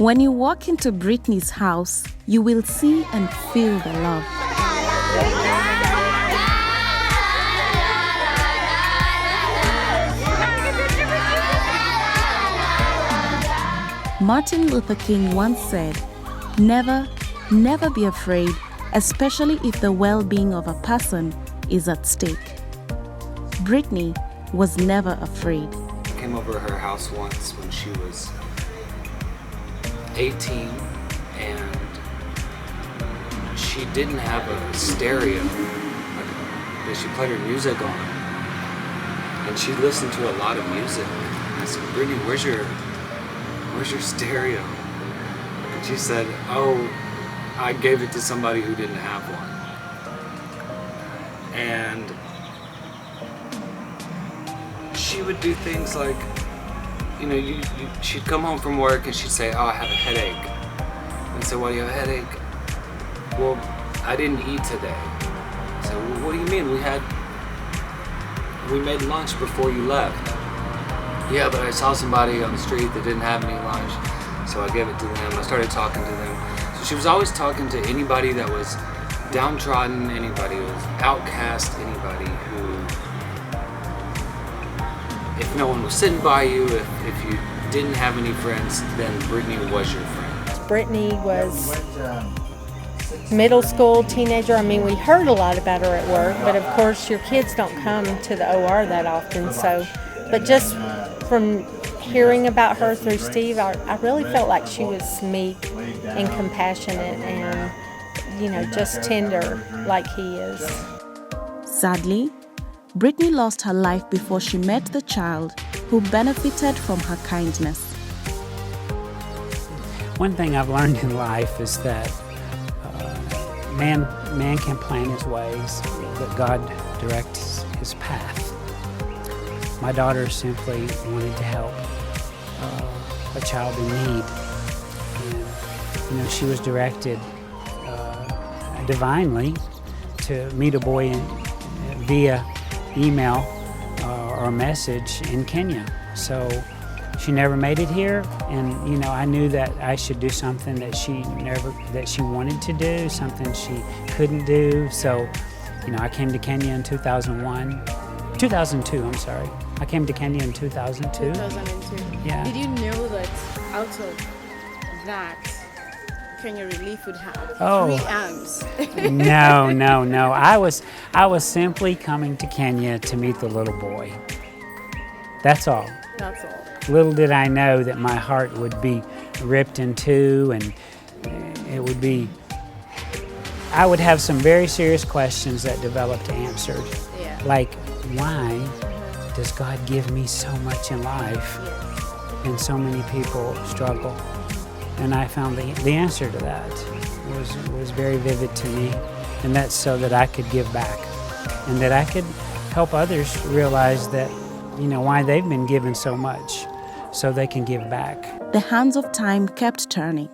When you walk into Britney's house, you will see and feel the love. Martin Luther King once said, "Never, never be afraid, especially if the well-being of a person is at stake." Britney was never afraid. I came over her house once when she was 18 and she didn't have a stereo that she played her music on, and she listened to a lot of music. I said, "Britney, where's your stereo?" And she said, "Oh, I gave it to somebody who didn't have one." And she would do things like, she'd come home from work and she'd say, "Oh, I have a headache." And so, "Why do you have a headache?" "Well, I didn't eat today." So, "Well, what do you mean? We made lunch before you left." "Yeah, but I saw somebody on the street that didn't have any lunch, so I gave it to them." I started talking to them. So she was always talking to anybody that was downtrodden, anybody who was outcast, anybody who, if no one was sitting by you, if you didn't have any friends, then Britney was your friend. Britney was middle school, teenager. I mean, we heard a lot about her at work, but of course your kids don't come to the OR that often. So, but just from hearing about her through Steve, I really felt like she was meek and compassionate and, just tender like he is. Sadly, Britney lost her life before she met the child who benefited from her kindness. One thing I've learned in life is that man can plan his ways, but God directs his path. My daughter simply wanted to help a child in need. And, she was directed divinely to meet a boy via email or message in Kenya. So she never made it here, and I knew that I should do something that she wanted to do, something she couldn't do. So, I came to Kenya in 2002, I'm sorry. I came to Kenya in 2002. 2002. Yeah. Did you know that out of that, Kenya Relief would have 3 arms? No. I was simply coming to Kenya to meet the little boy. That's all. That's all. Little did I know that my heart would be ripped in two, and I would have some very serious questions that developed answered. Yeah. Like, why does God give me so much in life and so many people struggle? And I found the answer to that was very vivid to me, and that's so that I could give back and that I could help others realize that, why they've been given so much, so they can give back. The hands of time kept turning,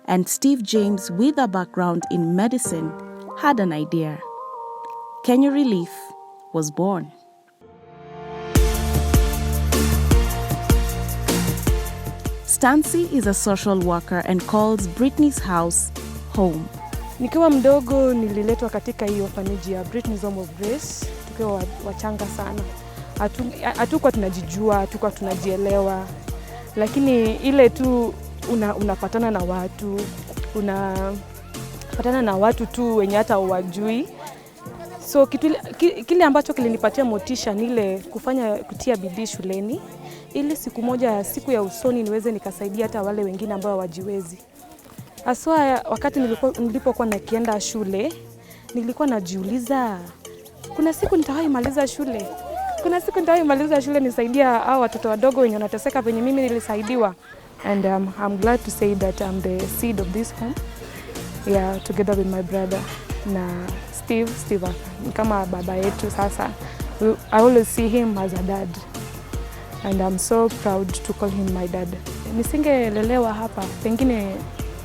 and Steve James, with a background in medicine, had an idea. Kenya Relief was born. Stancy is a social worker and calls Britney's house home. Nikiwa mdogo nililetwa katika hiyo orphanage ya Britney's Home of Grace tukiwa wachanga sana. Hatukuwa tunajijua, hatukuwa tunajielewa. Lakini ile tu unapatana na watu tu wenye hata hawajui. So kile ambacho kilinipatia motisha ni ile kutia bidii shuleni, ili siku ya usoni niweze nikasaidia hata wale wengine ambao hawajiwezi. Haswa wakati nilipokuwa nakienda shule, nilikuwa najiuliza, kuna siku nitawahi maliza shule? Kuna siku nitawahi maliza shule nisaidia hao watoto wadogo wenye wanateseka venye mimi nilisaidiwa. And I'm glad to say that I'm the seed of this home. Yeah, together with my brother na Steve kama baba yetu sasa. I always see him as a dad. And I'm so proud to call him my dad. Nisingelelewa hapa,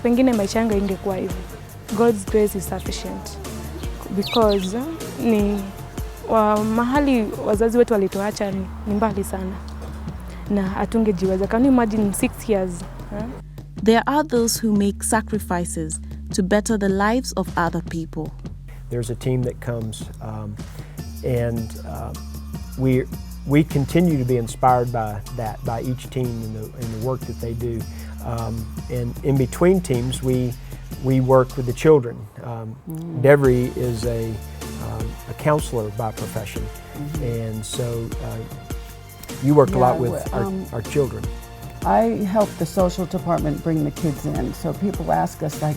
pengine maisha yangu ingekuwa hivi. God's grace is sufficient. Because mahali wazazi wetu walituacha ni mbali sana. Na hatungejiweza. Can you imagine 6 years? There are those who make sacrifices to better the lives of other people. There's a team that comes, and we continue to be inspired by that, by each team and the work that they do. And in between teams, we work with the children. Devery is a counselor by profession, and so you work a lot with our children. I help the social department bring the kids in. So people ask us, like,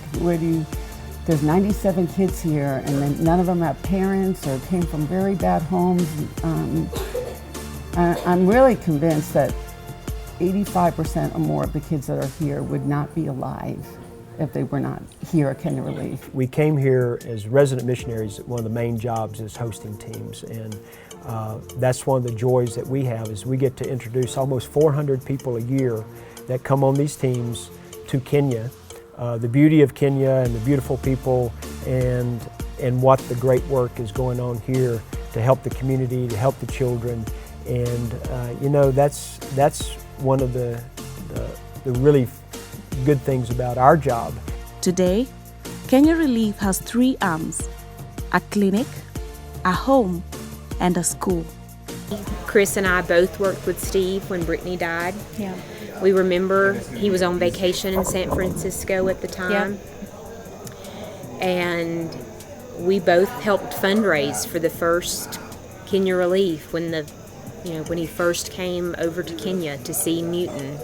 there's 97 kids here, and then none of them have parents or came from very bad homes. I'm really convinced that 85% or more of the kids that are here would not be alive if they were not here at Kenya Relief. We came here as resident missionaries. One of the main jobs is hosting teams, and that's one of the joys that we have, is we get to introduce almost 400 people a year that come on these teams to Kenya. The beauty of Kenya and the beautiful people, and what the great work is going on here to help the community, to help the children. And you know, that's one of the really good things about our job. Today, Kenya Relief has 3 arms: a clinic, a home, and a school. Chris and I both worked with Steve when Brittany died. Yeah. We remember he was on vacation in San Francisco at the time. And we both helped fundraise for the first Kenya Relief when he first came over to Kenya to see Newton,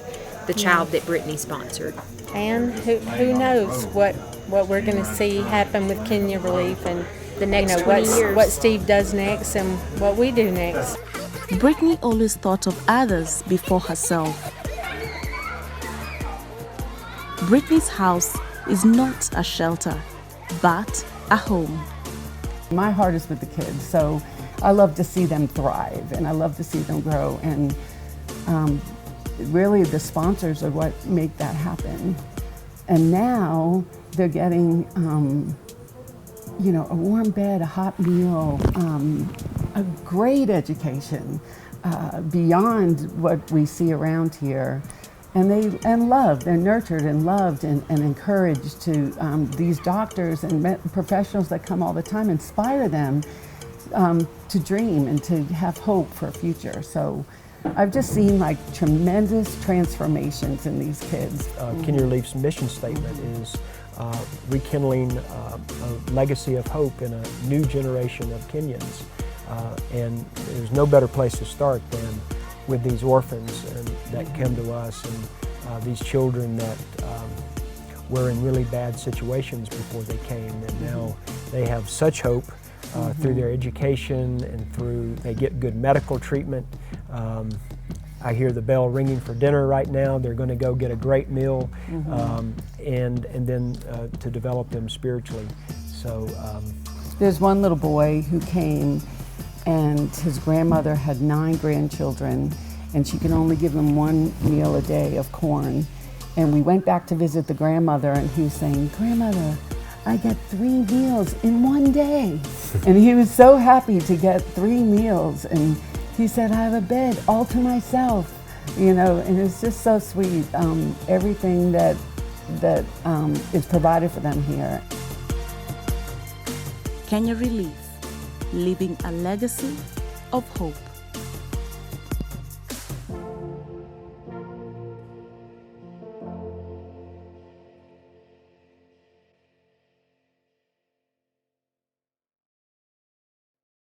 the child that Brittany sponsored. And who knows what we're going to see happen with Kenya Relief, and The next 20 years. what Steve does next and what we do next. Brittany always thought of others before herself. Brittany's house is not a shelter, but a home. My heart is with the kids, so I love to see them thrive, and I love to see them grow, and really the sponsors are what make that happen. And now they're getting a warm bed, a hot meal, a great education beyond what we see around here. And love, they're nurtured and loved and encouraged to, these doctors and professionals that come all the time inspire them to dream and to have hope for a future. So I've just seen like tremendous transformations in these kids. Kenya Relief's mission statement is rekindling a legacy of hope in a new generation of Kenyans. And there's no better place to start than with these orphans that come to us, and these children that were in really bad situations before they came, and now they have such hope through their education and they get good medical treatment. I hear the bell ringing for dinner right now. They're going to go get a great meal, and then to develop them spiritually. So there's one little boy who came, and his grandmother had 9 grandchildren, and she could only give them 1 meal a day of corn. And we went back to visit the grandmother, and he was saying, "Grandmother, I get 3 meals in 1 day." And he was so happy to get 3 meals, and he said, "I have a bed all to myself," and it's just so sweet, everything that is provided for them here. Kenya Relief, leaving a legacy of hope.